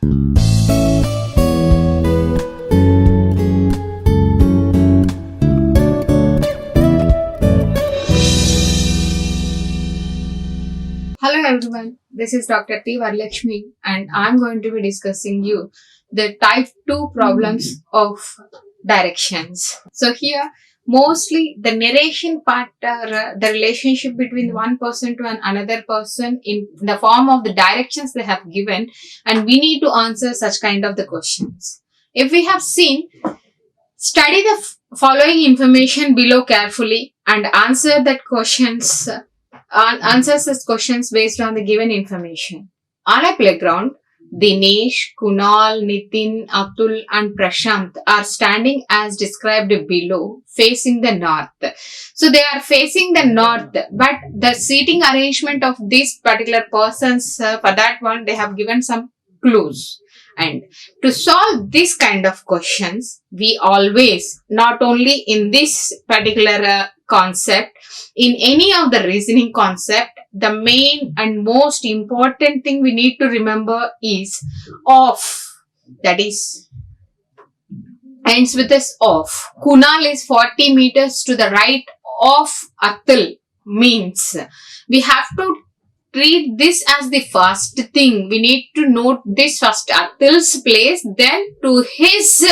Hello everyone, this is Dr. Vara Lakshmi and I'm going to be discussing you the type 2 problems of directions. So here mostly the narration part or the relationship between one person to another person in the form of the directions they have given, and we need to answer such kind of the questions. If we have seen, study the following information below carefully and answer that questions. Answers such questions based on the given information. On a playground, Dinesh, Kunal, Nitin, Atul and Prashant are standing as described below, facing the north. So they are facing the north, but the seating arrangement of these particular persons, for that one they have given some clues. And to solve this kind of questions, we always, not only in this particular concept, in any of the reasoning concept, the main and most important thing we need to remember is off. That is, ends with this off. Kunal is 40 meters to the right of Atul, means we have to treat this as the first thing. We need to note this first, Atul's place, then to his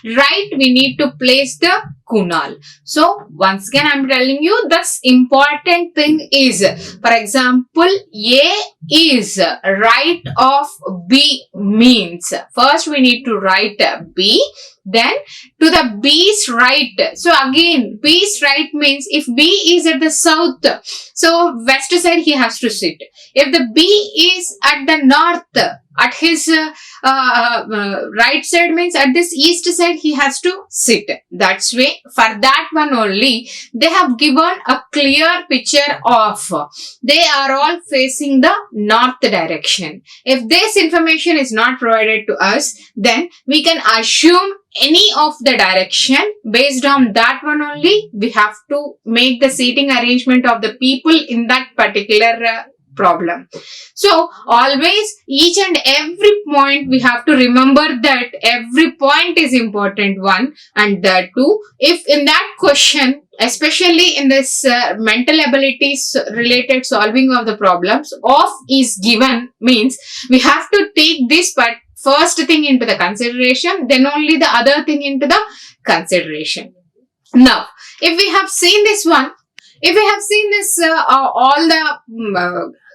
right we need to place the Kunal. So once again I am telling you, this important thing is, for example, A is right of B, means first we need to write B, then to the B's right. So again, B's right means if B is at the south, so west side he has to sit. If the B is at the north, at his right side, means at this east side he has to sit. That's way, for that one only they have given a clear picture of they are all facing the north direction. If this information is not provided to us, then we can assume any of the direction. Based on that one only we have to make the seating arrangement of the people in that particular problem. So always each and every point we have to remember that every point is important one, and that too, if in that question, especially in this mental abilities related solving of the problems, off is given, means we have to take this part first thing into the consideration, then only the other thing into the consideration. Now if we have seen this one, if we have seen this all the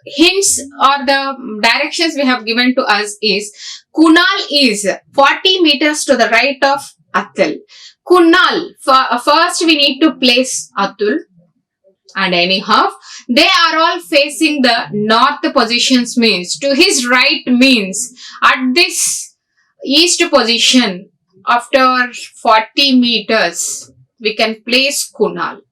hints or the directions we have given to us is, Kunal is 40 meters to the right of Atul. Kunal, first we need to place Atul, and anyhow they are all facing the north positions, means to his right, means at this east position after 40 meters we can place Kunal.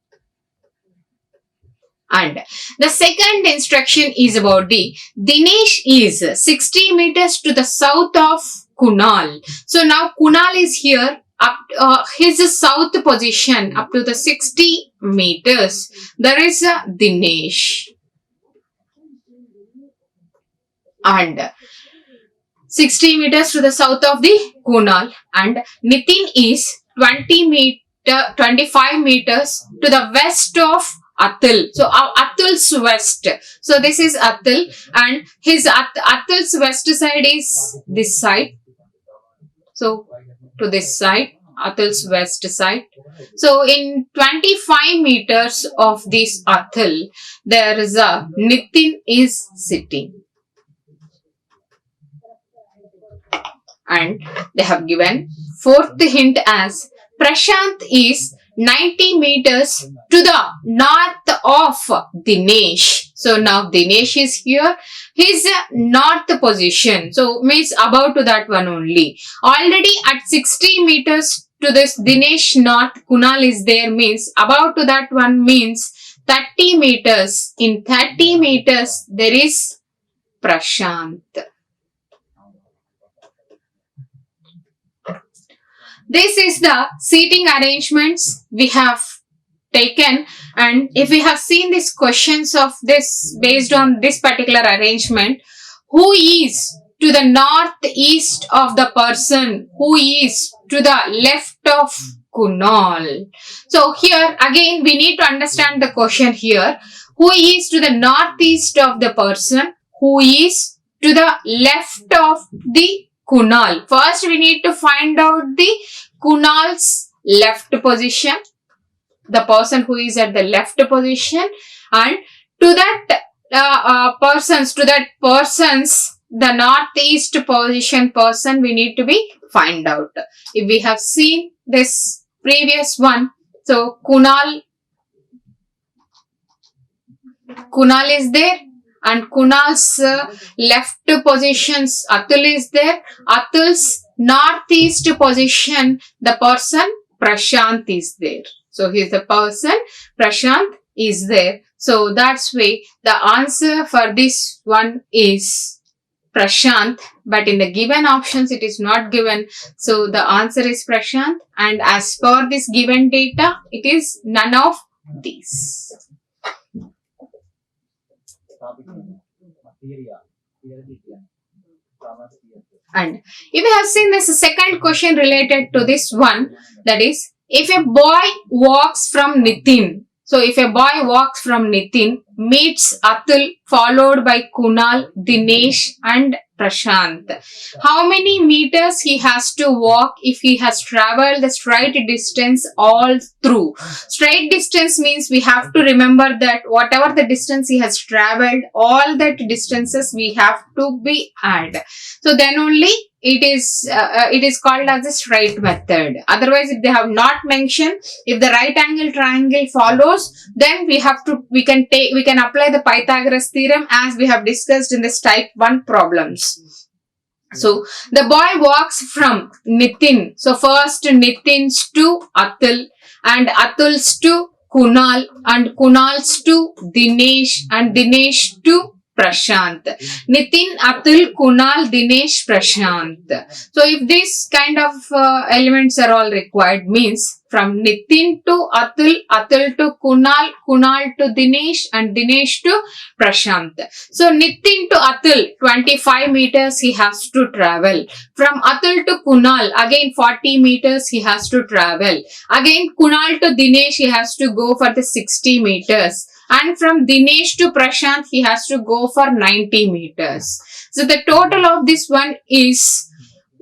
And the second instruction is about the Dinesh is 60 meters to the south of Kunal. So now Kunal is here up his south position up to the 60 meters. There is a Dinesh. And 60 meters to the south of the Kunal, and Nitin is 25 meters to the west of Atul. So Atul's west. So this is Atul, and his Atul's west side is this side. So to this side, Atul's west side. So in 25 meters of this Atul, there is a Nitin is sitting. And they have given fourth hint as Prashant is 90 meters to the north of Dinesh. So now Dinesh is here, his north position. So means about to that one only. Already at 60 meters to this Dinesh north, Kunal is there, means about to that one, means 30 meters. In 30 meters there is Prashant. This is the seating arrangements we have taken, and if we have seen these questions of this based on this particular arrangement, who is to the northeast of the person who is to the left of Kunal. So here again we need to understand the question here. Who is to the northeast of the person who is to the left of the Kunal? First we need to find out the Kunal's left position, the person who is at the left position, and to that person's the northeast position person we need to be find out. If we have seen this previous one, so Kunal is there, and Kunal's left positions Atul is there. Atul's northeast position, the person Prashant is there. So he's the person Prashant is there. So that's why the answer for this one is Prashant, but in the given options it is not given. So the answer is Prashant, and as per this given data, it is none of these. And if we have seen this second question related to this one, that is, if a boy walks from Nitin, so if a boy walks from Nitin, meets Atul, followed by Kunal, Dinesh and Prashant, how many meters he has to walk if he has traveled the straight distance all through? Straight distance means we have to remember that whatever the distance he has traveled, all that distances we have to be add. So then only it is called as a straight method. Otherwise, if they have not mentioned, if the right angle triangle follows, then we can apply the Pythagoras theorem as we have discussed in this type 1 problems. So the boy walks from Nitin. So first Nitin's to Atul, and Atul's to Kunal, and Kunal's to Dinesh, and Dinesh to Prashant. Nitin, Atul, Kunal, Dinesh, Prashant. So if these kind of elements are all required, means from Nitin to Atul, Atul to Kunal, Kunal to Dinesh, and Dinesh to Prashant. So Nitin to Atul, 25 meters he has to travel. From Atul to Kunal, again 40 meters he has to travel. Again Kunal to Dinesh he has to go for the 60 meters. And from Dinesh to Prashant, he has to go for 90 meters. So the total of this one is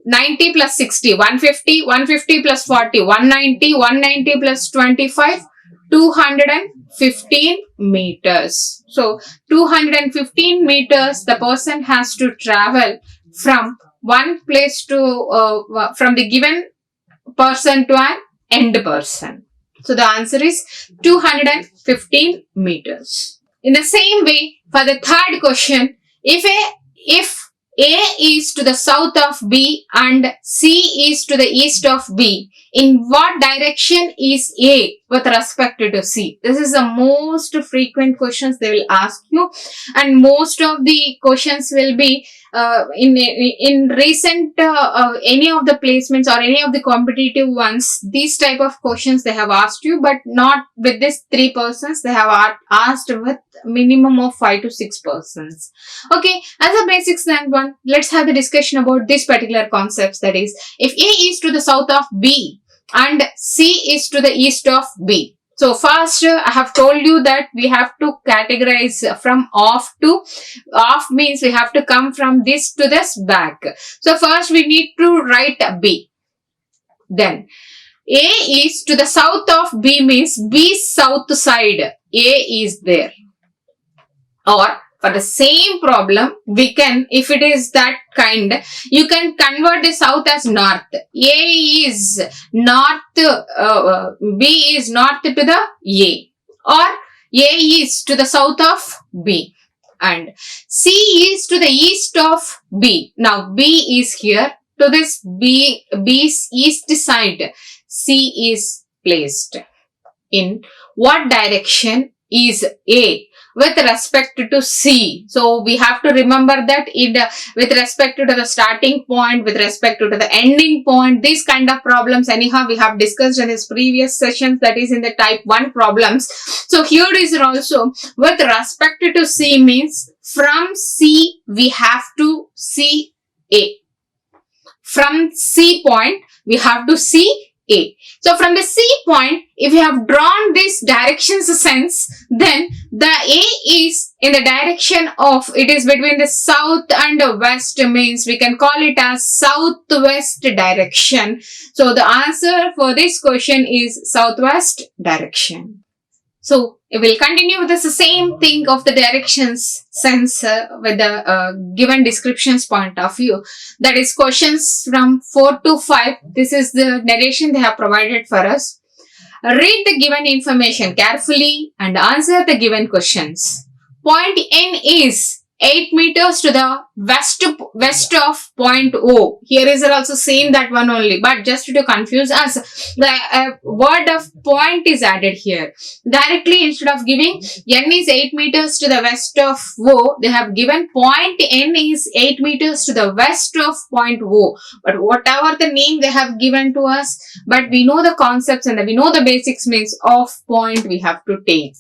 90 plus 60, 150, 150 plus 40, 190, 190 plus 25, 215 meters. So 215 meters the person has to travel from one place to, from the given person to an end person. So the answer is 215 meters. In the same way, for the third question, if A is to the south of B and C is to the east of B, in what direction is A with respect to C? This is the most frequent questions they will ask you, and most of the questions will be in recent any of the placements or any of the competitive ones. These type of questions they have asked you, but not with this 3 persons. They have asked with minimum of 5 to 6 persons. Okay, as a basic standpoint, let's have the discussion about this particular concepts. That is, if A is to the south of B and C is to the east of B. So first I have told you that we have to categorize from off to off, means we have to come from this to this back. So first we need to write B. Then A is to the south of B means B's south side A is there. Or for the same problem, we can, if it is that kind, you can convert the south as north. A is north, B is north to the A. Or A is to the south of B. And C is to the east of B. Now B is here. To this B's east side, C is placed. In what direction is A with respect to C? So we have to remember that with respect to the starting point, with respect to the ending point, these kind of problems anyhow we have discussed in this previous sessions, that is in the type 1 problems. So here is also with respect to C means from C we have to see A. From C point, we have to see A. So from the C point, if we have drawn this directions sense, then the A is in the direction of, it is between the south and the west, means we can call it as southwest direction. So the answer for this question is southwest direction. So we will continue with the same thing of the directions sense with the given descriptions point of view. That is questions from 4 to 5. This is the narration they have provided for us. Read the given information carefully and answer the given questions. Point N is 8 meters to the west of point O. Here is also same that one only, but just to confuse us, the word of point is added here. Directly, instead of giving N is 8 meters to the west of O, they have given point N is 8 meters to the west of point O. But whatever the name they have given to us, but we know the concepts and we know the basics means of point we have to take.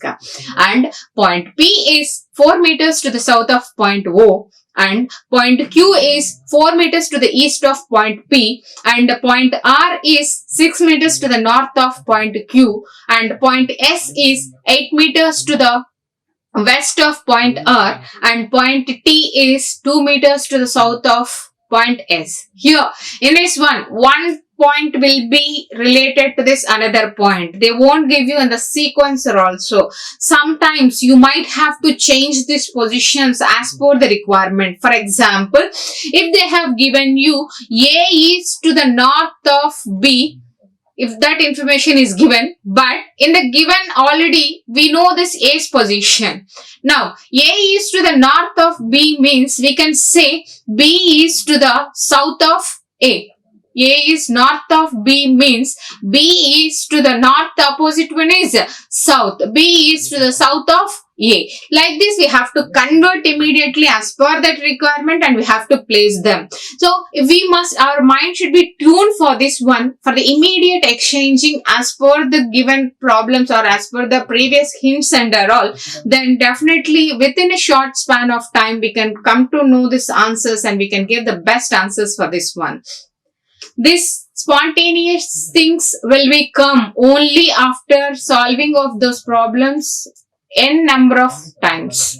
And point P is 4 meters to the south of point O, and point Q is 4 meters to the east of point P, and point R is 6 meters to the north of point Q, and point S is 8 meters to the west of point R, and point T is 2 meters to the south of point S. Here, in this one point will be related to this another point. They won't give you in the sequencer also. Sometimes you might have to change these positions as per the requirement. For example, if they have given you A is to the north of B, if that information is given, but in the given already we know this A's position. Now A is to the north of B means we can say B is to the south of A. A is north of B means B is to the north, opposite one is south. B is to the south of A. Like this we have to convert immediately as per that requirement and we have to place them. So we must, our mind should be tuned for this one, for the immediate exchanging as per the given problems or as per the previous hints and all. Then definitely within a short span of time we can come to know these answers and we can give the best answers for this one. This spontaneous things will be come only after solving of those problems n number of times.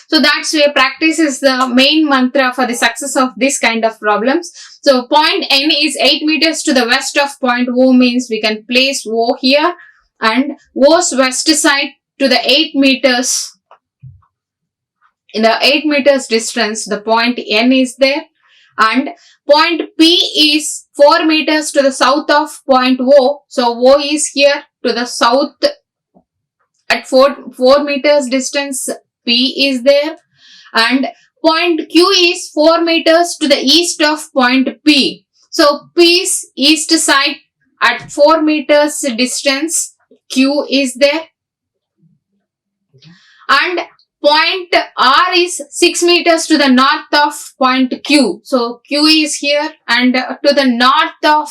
So that's where practice is the main mantra for the success of this kind of problems. So point N is 8 meters to the west of point O means we can place O here, and O's west side to the 8 meters. In the 8 meters distance, the point N is there. And point P is 4 meters to the south of point O. So O is here to the south at 4 meters distance. P is there. And point Q is 4 meters to the east of point P. So P's east side at 4 meters distance. Q is there. And point R is 6 meters to the north of point Q. So Q is here, and to the north of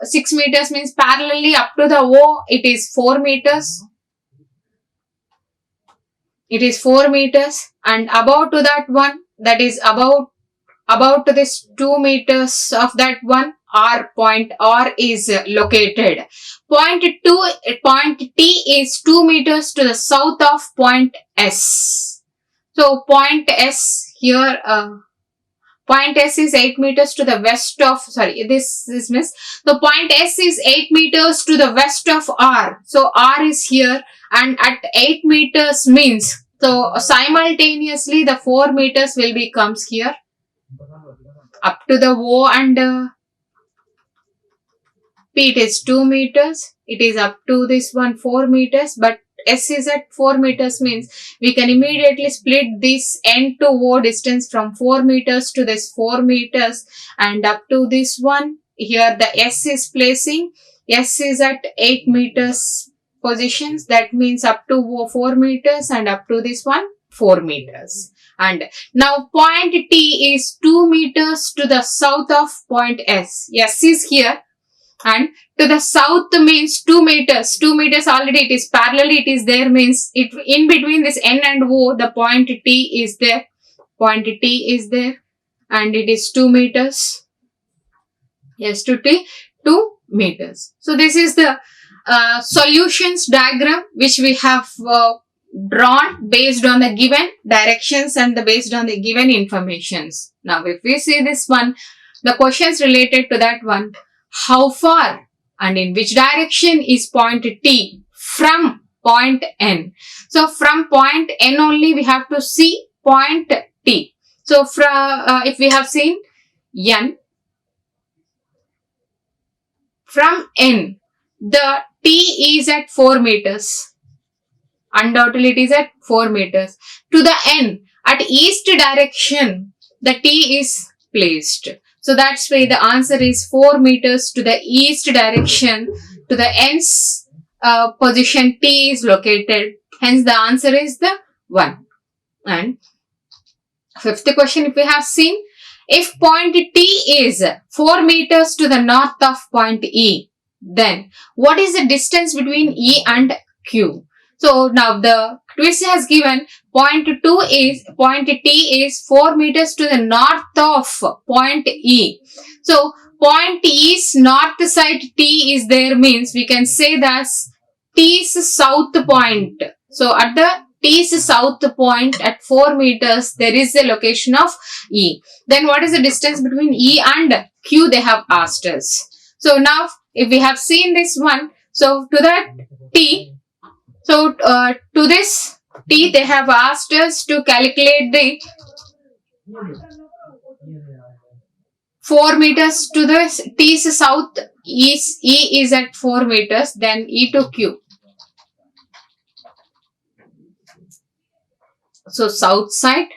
6 meters means parallelly up to the O, it is 4 meters. It is 4 meters, and about to that one, that is about to this 2 meters of that one, point R is located. Point T is 2 meters to the south of point S. So point S here, point S is 8 meters to the west of, this means, so point S is 8 meters to the west of R. So R is here, and at 8 meters means, so simultaneously the 4 meters will be comes here up to the O, and P it is 2 meters. It is up to this one 4 meters, but S is at 4 meters means we can immediately split this N to O distance from 4 meters to this 4 meters, and up to this one here the S is placing. S is at 8 meters positions, that means up to O 4 meters, and up to this one 4 meters. And now point T is 2 meters to the south of point S. S is here, and to the south means 2 meters. 2 meters already it is parallelly it is there, means it in between this N and O the point T is there. Point T is there. and it is 2 meters. S to T, 2 meters. So this is the solutions diagram which we have drawn based on the given directions and based on the given informations. Now if we see this one, the questions related to that one, how far and in which direction is point T from point N. So from point N only we have to see point T. So if we have seen N, from N, the T is at 4 meters. Undoubtedly it is at 4 meters. To the N, at east direction, the T is placed. So that's why the answer is 4 meters to the east direction. To the N's position T is located. Hence the answer is the 1. And fifth question, if we have seen, if point T is 4 meters to the north of point E, then what is the distance between E and Q? So now the quiz has given point T is 4 meters to the north of point E. So point E's north side T is there means we can say that T's south point. So at the T's south point at 4 meters, there is a location of E. Then what is the distance between E and Q they have asked us. So now if we have seen this one, so to that T, so to this T they have asked us to calculate the 4 meters to the T's south, E is at 4 meters, then E to Q. So south side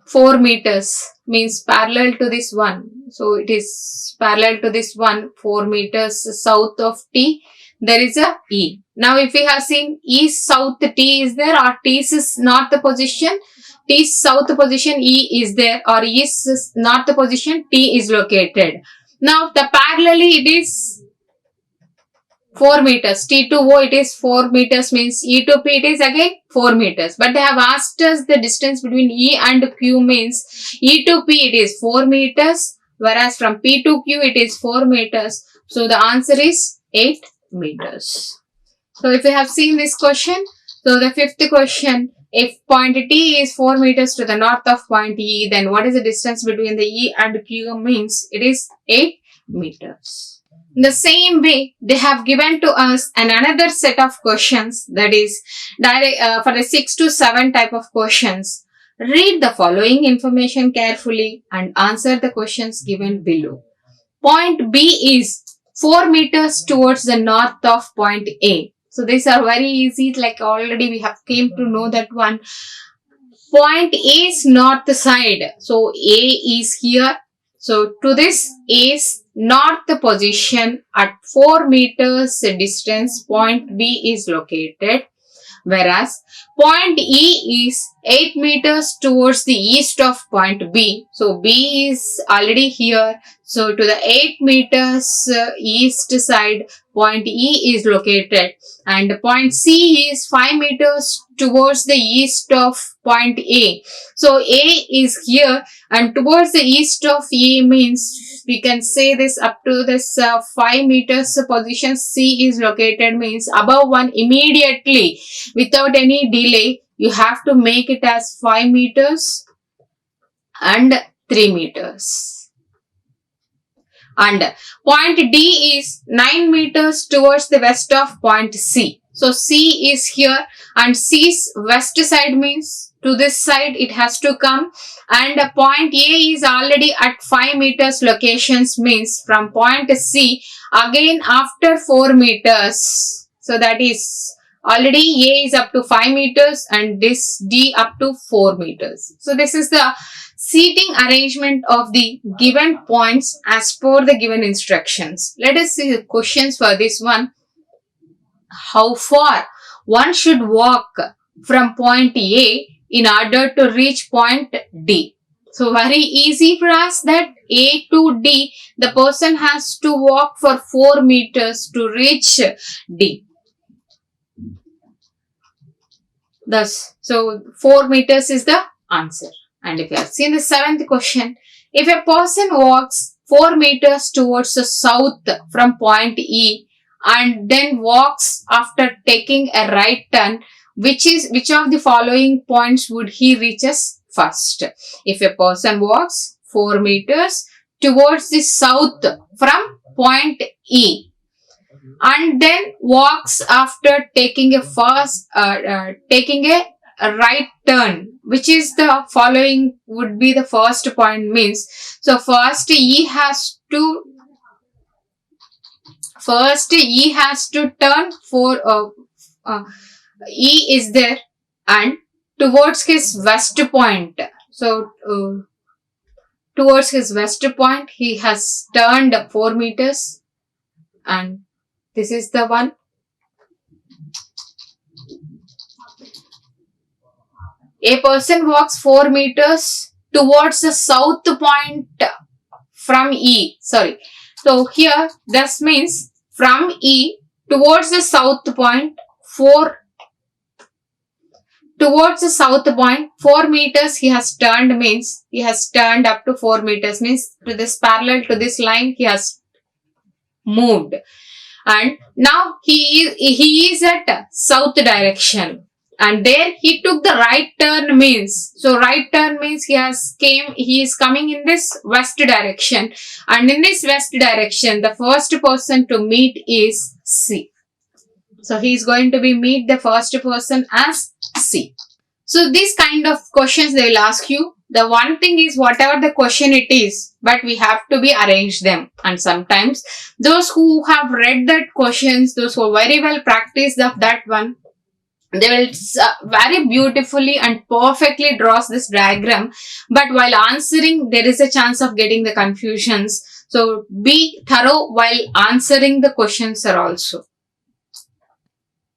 4 meters means parallel to this one. So it is parallel to this one, 4 meters south of T, there is a E. Now if we have seen E south T is there or T's north position, T's south position E is there or E's north position T is located. Now the parallelly it is 4 meters. T to O it is 4 meters means E to P it is again 4 meters. But they have asked us the distance between E and Q means E to P it is 4 meters whereas from P to Q it is 4 meters. So the answer is 8 meters. So if we have seen this question, so the fifth question, if point T is 4 meters to the north of point E, then what is the distance between the E and Q means it is 8 meters. In the same way, they have given to us another set of questions that is for the 6 to 7 type of questions. Read the following information carefully and answer the questions given below. Point B is 4 meters towards the north of point A. So these are very easy, like already we have came to know that one. Point A's north side. So A is here. So to this A's north position at 4 meters distance, point B is located. Whereas point E is 8 meters towards the east of point B. So B is already here. So to the 8 meters east side, point E is located. And point C is 5 meters towards the east of point A. So A is here and towards the east of A means we can say this up to this 5 meters position C is located means above 1 immediately without any delay you have to make it as 5 meters and 3 meters. And point D is 9 meters towards the west of point C. So C is here and C's west side means to this side it has to come, and point A is already at 5 meters locations means from point C again after 4 meters. So that is already A is up to 5 meters and this D up to 4 meters. So this is the seating arrangement of the given points as per the given instructions. Let us see the questions for this one. How far one should walk from point A in order to reach point D? So very easy for us that A to D, the person has to walk for 4 meters to reach D. Thus, so 4 meters is the answer. And if you have seen the 7th question, if a person walks 4 meters towards the south from point E and then walks after taking a right turn, which of the following points would he reaches first? If a person walks 4 meters towards the south from point E and then walks after taking a right turn, which is the following would be the first point means. So first E has to turn for E is there and towards his west point. So towards his west point he has turned 4 meters, and this is the one. A person walks 4 meters towards the south point from E. Sorry. So here this means from E towards the south point 4 meters he has turned, means he has turned up to 4 meters, means to this parallel to this line he has moved. And now he is at south direction, and there he took the right turn, means, so right turn means he is coming in this west direction, and in this west direction the first person to meet is C. So he is going to meet the first person as C. So these kind of questions they will ask you. The one thing is, whatever the question it is, but we have to arrange them. And sometimes those who have read that questions, those who very well practiced of that one, they will very beautifully and perfectly draws this diagram. But while answering, there is a chance of getting the confusions. So be thorough while answering the questions are also.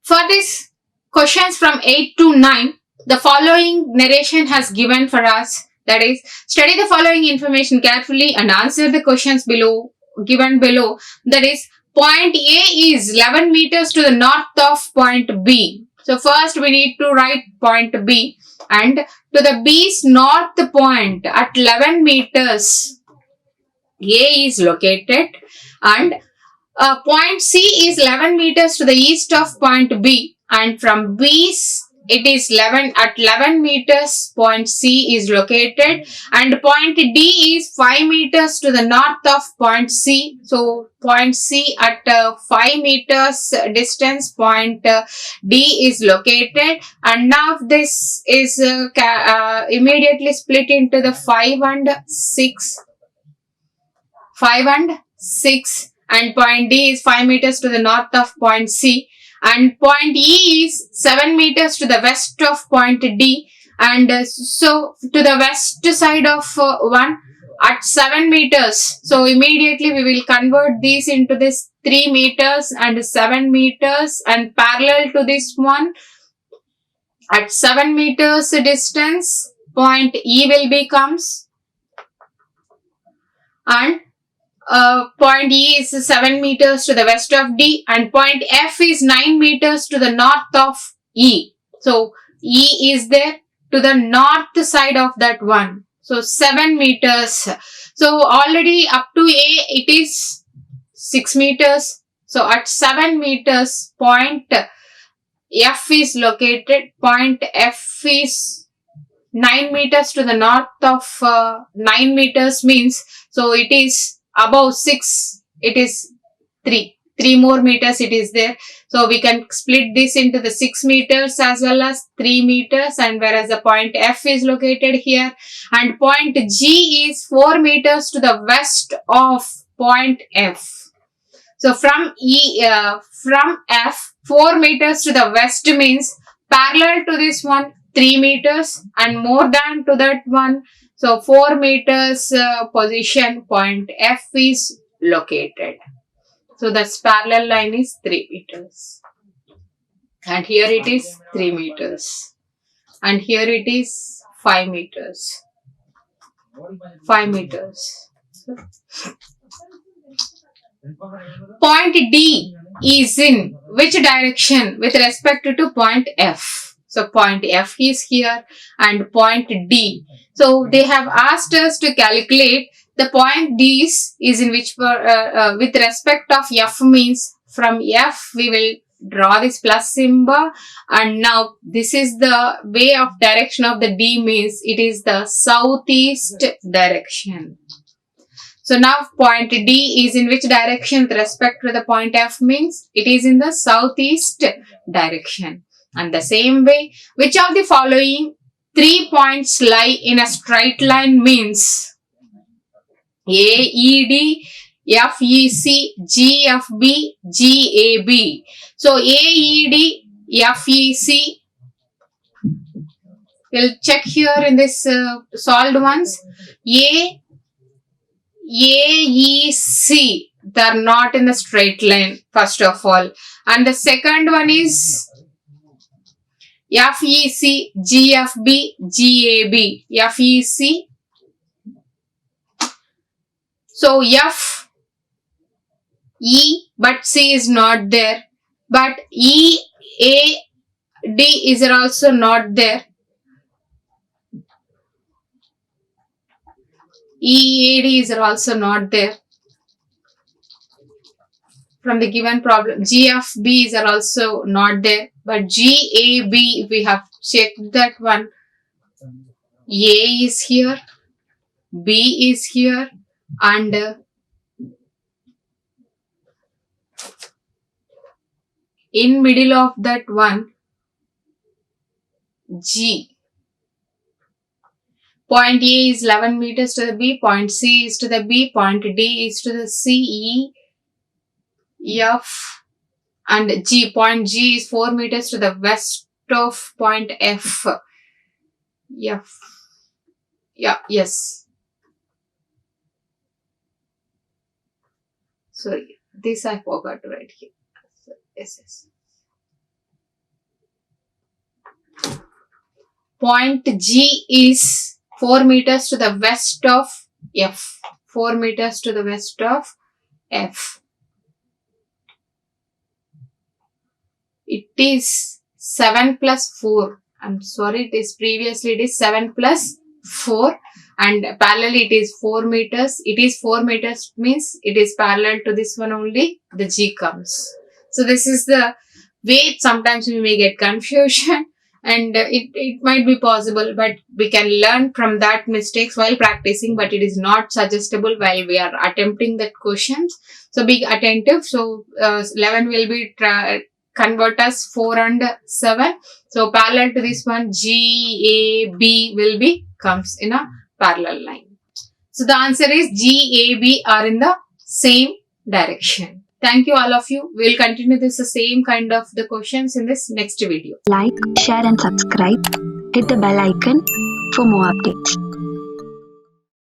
For this questions from 8 to 9, the following narration has given for us, that is, study the following information carefully and answer the questions given below. That is, point A is 11 meters to the north of point B. So first we need to write point B, and to the B's north point at 11 meters A is located, and point C is 11 meters to the east of point B, and from B's it is 11 meters point C is located, and point D is 5 meters to the north of point C. So point C at 5 meters distance point D is located, and now this is immediately split into the 5 and 6, and point D is 5 meters to the north of point C, and point E is 7 meters to the west of point D, and so to the west side of one at 7 meters. So immediately we will convert these into this 3 meters and 7 meters, and parallel to this one at 7 meters distance point E will becomes, and point E is 7 meters to the west of D, and point F is 9 meters to the north of E. So E is there to the north side of that one. So 7 meters. So already up to A it is 6 meters. So at 7 meters point F is located. Point F is 9 meters to the north of 9 meters means, so it is above 6, it is 3 more meters it is there. So we can split this into the 6 meters as well as 3 meters, and whereas the point F is located here, and point G is 4 meters to the west of point F. So from F 4 meters to the west means parallel to this one 3 meters and more than to that one. So 4 meters position point F is located. So the parallel line is 3 meters. And here it is 3 meters. And here it is 5 meters. 5 meters. Point D is in which direction with respect to point F? So point F is here and point D. So they have asked us to calculate the point D is in which with respect of F means from F we will draw this plus symbol, and now this is the way of direction of the D means it is the southeast direction. So now point D is in which direction with respect to the point F means it is in the southeast direction. And the same way, which of the following 3 points lie in a straight line means AED, FEC, GFB, GAB. So AED, FEC, we'll check here in this solved ones. AEC, they are not in the straight line first of all. And the second one is FEC, GFB, GAB. FEC. So F, E, but C is not there. But E, A, D is also not there. EAD is also not there from the given problem. GFB is also not there, but GAB we have checked that one. A is here, B is here, and in middle of that one G. Point A is 11 meters to the B, point C is to the B, point D is to the C, E, F, and G. Point G is 4 meters to the west of point F. F. Yeah, yes. Sorry, this I forgot to write here. Yes. Point G is 4 meters to the west of F. 4 meters to the west of F. It is 7 plus 4. I'm sorry, it is 7 plus 4 and parallel it is 4 meters. It is 4 meters means it is parallel to this one only. The G comes. So this is the way sometimes we may get confusion. And it might be possible, but we can learn from that mistakes while practicing, but it is not suggestible while we are attempting that questions. So be attentive. So 11 will be convert as 4 and 7. So parallel to this one, GAB will be comes in a parallel line. So the answer is GAB are in the same direction. Thank you all of you. We'll continue this same kind of the questions in this next video. Like, share and subscribe. Hit the bell icon for more updates.